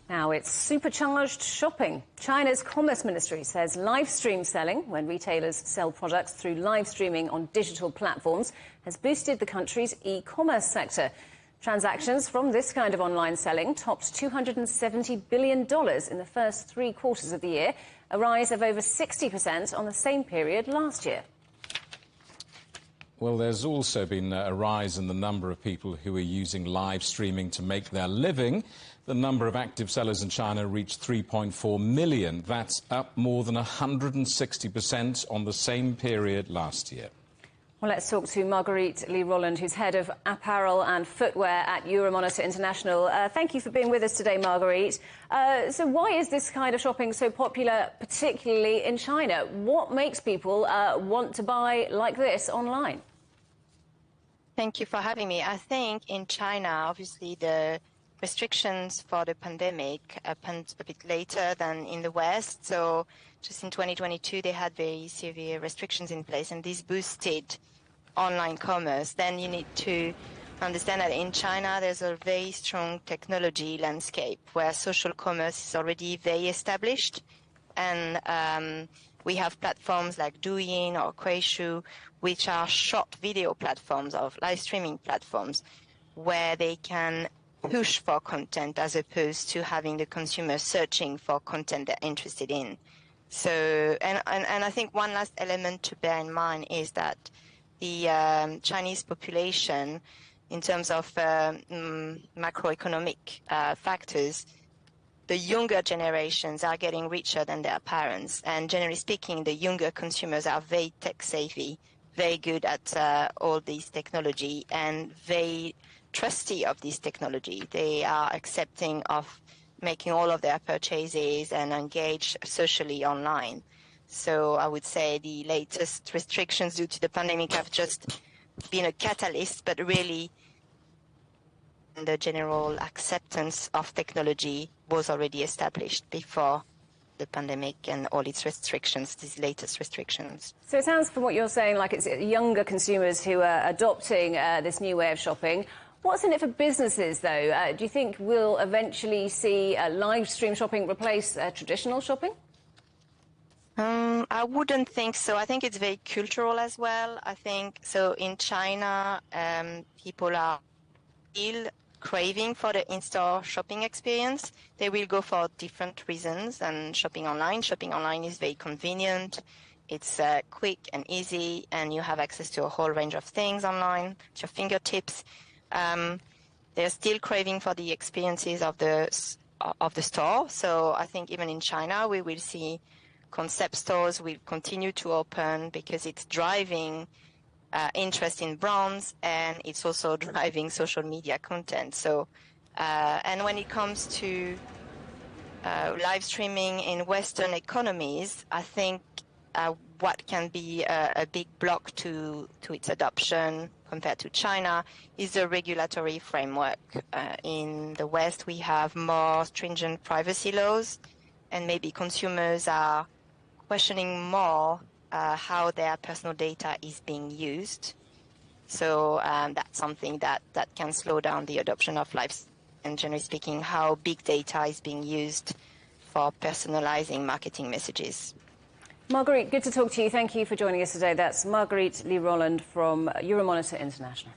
Now it's supercharged shopping. China's Commerce Ministry says live stream selling, when retailers sell products through live streaming on digital platforms, has boosted the country's e-commerce sector. Transactions from this kind of online selling topped $270 billion in the first 3 quarters of the year, a rise of over 60% on the same period last year. Well, there's also been a rise in the number of people who are using live streaming to make their living. The number of active sellers in China reached 3.4 million. That's up more than 160% on the same period last year. Well, let's talk to Marguerite Rolland, who's head of Apparel and Footwear at Euromonitor International. Thank you for being with us today, Marguerite. So why is this kind of shopping so popular, particularly in China? What makes people want to buy like this online? Thank you for having me. I think in China, obviously, the restrictions for the pandemic happened a bit later than in the West. So just in 2022, they had very severe restrictions in place, and this boosted online commerce. Then you need to understand that in China, there's a very strong technology landscape where social commerce is already very established. And we have platforms like Douyin or Kuaishou, which are short video platforms of live streaming platforms where they can push for content as opposed to having the consumer searching for content they're interested in. So, and I think one last element to bear in mind is that the Chinese population, in terms of macroeconomic factors, the younger generations are getting richer than their parents. And generally speaking, the younger consumers are very tech savvy, very good at all these technology, and very trusty of this technology. They are accepting of making all of their purchases and engage socially online. So I would say the latest restrictions due to the pandemic have just been a catalyst, but really the general acceptance of technology was already established before the pandemic and all its restrictions, these latest restrictions. So it sounds from what you're saying like it's younger consumers who are adopting this new way of shopping. What's in it for businesses, though? Do you think we'll eventually see live stream shopping replace traditional shopping? I wouldn't think so. I think it's very cultural as well. I think so in China, people are still craving for the in-store shopping experience. They will go for different reasons than shopping online. Shopping online is very convenient. It's quick and easy, and you have access to a whole range of things online at your fingertips. They're still craving for the experiences of the store. So I think even in China, we will see concept stores will continue to open because it's driving interest in brands, and it's also driving social media content. So, and when it comes to live streaming in Western economies, I think what can be a big block to its adoption compared to China is the regulatory framework. In the West, we have more stringent privacy laws, and maybe consumers are questioning more how their personal data is being used. So that's something that can slow down the adoption of live, and generally speaking, how big data is being used for personalizing marketing messages. Marguerite, good to talk to you. Thank you for joining us today. That's Marguerite Rolland from Euromonitor International.